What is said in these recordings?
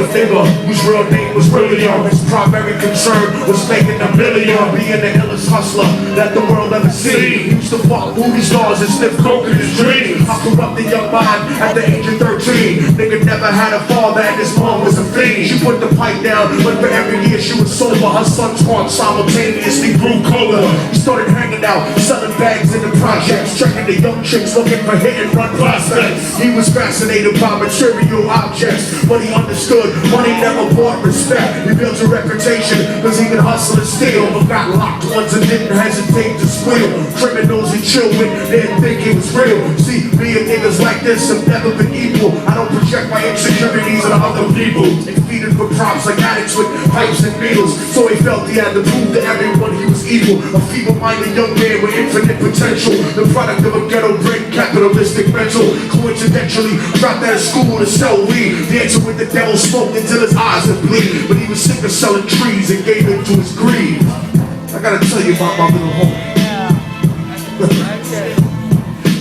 nigga whose real name was William. His primary concern was making $1 million, being the illest hustler that the world ever seen. He used to fuck movie stars and sniff coke in his dreams. I corrupted young mind at the age of 13. Nigga never had a father and his mom was a fiend. She put the pipe down, but for every year she was sober. Her son's heart simultaneously grew colder. He started hanging out, selling bags in the projects, checking the young chicks looking for hit and run prospects. He was fascinated by material objects, but he understood money never bought respect. He built a reputation cause he could hustle and steal, but got locked once and didn't hesitate to squeal. Criminals he chill with didn't think it was real. See, me and niggas like this have never been equal. I don't project my insecurities on other people. They feed it with props like addicts with pipes and needles. So he felt he had to prove to everyone he was evil. A feeble-minded young man with infinite potential, the product of a ghetto-bred capitalistic mental. Coincidentally, dropped out of school to sell weed. Dancing with the devil, smoked until his eyes would bleed. But he was sick of selling trees and gave in to his greed. I gotta tell you about my little homie.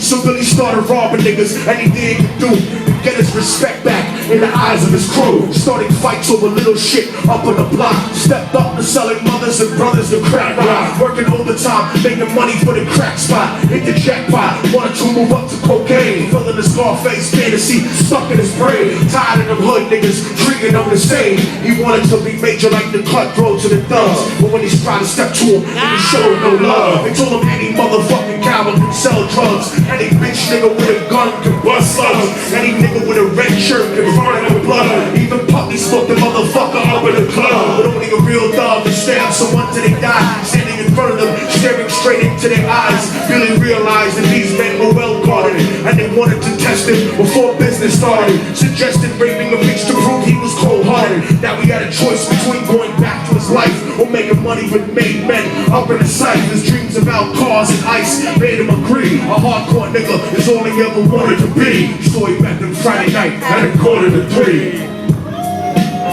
So Billy started robbing niggas, anything he could do to get his respect back in the eyes of his crew. Starting fights over little shit up on the block. Stepped up to selling mothers and brothers to crack rock. Working overtime, making money for the crack spot. Hit the jackpot, wanted to move up to cocaine. Filling the Scarface fantasy, stuck in his brain. Tired of them hood niggas, treating them the same. He wanted to be major like the cutthroats and the thugs. But when he's trying to step to him, they showed him no love. They told him any motherfucking coward can sell drugs. Any bitch nigga with a gun can bust slugs. Any nigga with a red shirt can burn with blood. Even puppies smoke the motherfucker up in the club. But only a real dog can stab someone till they die. Standing in front of them, staring straight into their eyes. Billy realized that these men were well guarded, and they wanted to test him before business started. Suggested raping a bitch to prove he was cold-hearted. Now he had a choice between going back to his life or making money with made men up in the sight. His dreams about cars and ice made him agree. A hardcore nigga is all he ever wanted to be. So he met them Friday night at 2:45.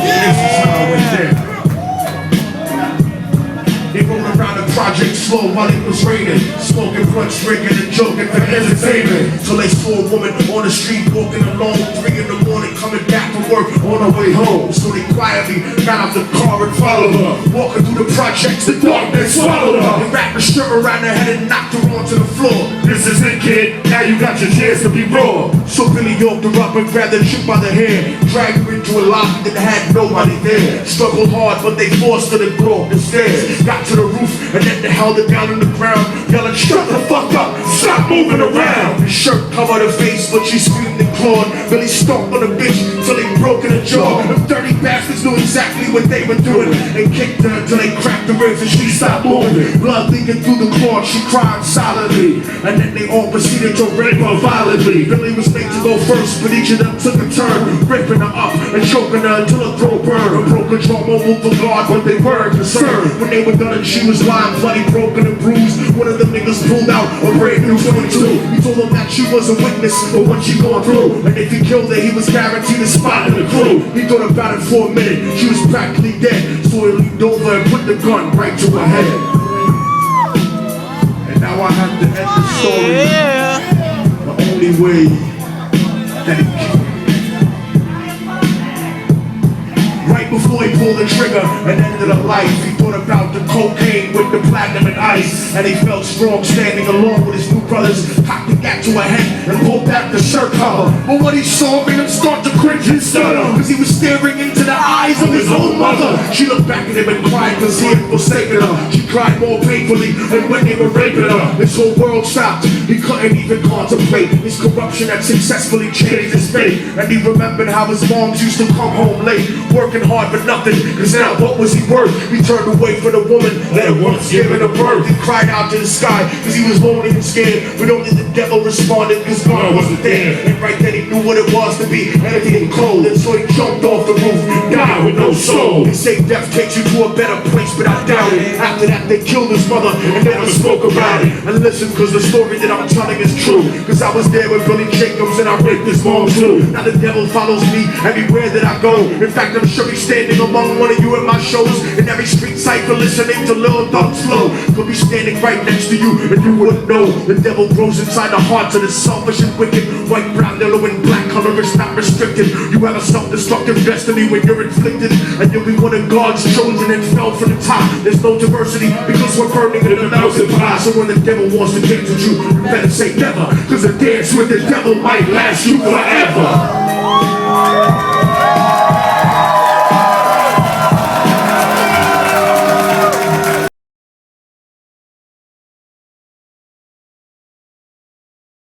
This is how I went there. They rolled around the project slow while it was raining, smoking blunts, drinking and joking for entertainment. Till they saw a woman on the street walking alone, 3 in the morning, coming back from work on her way home. So they quietly got out the car and followed her. Walking through the projects, the darkness swallowed her. They wrapped the shirt around her head and knocked her onto the floor. This is it, kid. Now you got your chance to be raw. So Billy yoked her up and grabbed her chick by the hair, dragged her into a lobby that had nobody there. Struggled hard, but they forced her to go up the stairs. Got to the roof and then they held her down on the ground, yelling, "Shut the fuck up! Stop moving around!" His shirt covered her face, but she screamed and clawed. Billy stomped on the bitch till he broke in her jaw. Them dirty bastards knew exactly what they were doing and kicked her until they cracked the ribs and she stopped moving. Blood leaking through the cloth, she cried silently, and then they all proceeded to rape her violently. Billy was made to go first, but each of them took a turn, ripping her up and choking her until her throat burned. Her broken jaw moved for guard, but they weren't concerned. When they were done and she was lying bloody, broken and bruised, one of the niggas pulled out a brand new 22. He told them that she was a witness of what she gone through, and if he killed her, he was guaranteed a spot in the crew. He thought about it for a minute, she was practically dead, so he leaned over and put the gun right to her head. And now I have to end the story the only way that he can. Right before he pulled the trigger and ended her life, he thought about the cocaine with the platinum and ice, and he felt strong standing along with his new brothers. Cocked the gat to her head and pulled back the shirt cover, but when he saw made him start to cringe and stutter, cause he was staring into the eyes of his own mother. She looked back at him and cried cause he had forsaken her. She cried more painfully than when they were raping her. His whole world stopped, he couldn't even contemplate his corruption had successfully changed his fate. And he remembered how his moms used to come home late, working hard for nothing, cause now what was he worth? He turned away from the woman that had once given him birth. He cried out to the sky cause he was lonely and scared, but only the devil responded cause God wasn't there. And right then he knew what it was to be empty and cold, and so he jumped off the roof, died with no soul. They say death takes you to a better place, but I doubt it. After that they killed his mother and never spoke about it. And listen, cause the story that I'm telling is true, cause I was there with Billy Jacobs and I raped his mom too. Now the devil follows me everywhere that I go. In fact, I'm sure he's standing among one of you at my shows. In every street cypher listening to Lil Duck's flow. Could be standing right next to you and you wouldn't know. The devil grows inside the hearts of the selfish and wicked. White, brown, yellow, and black color is not restricted. restricted. You have a self-destructive destiny when you're inflicted, and you'll be one of God's children and fell from the top. There's no diversity because we're burning in a melting pot. So when the devil wants to dance with you, you better say never, because a dance with the devil might last you forever.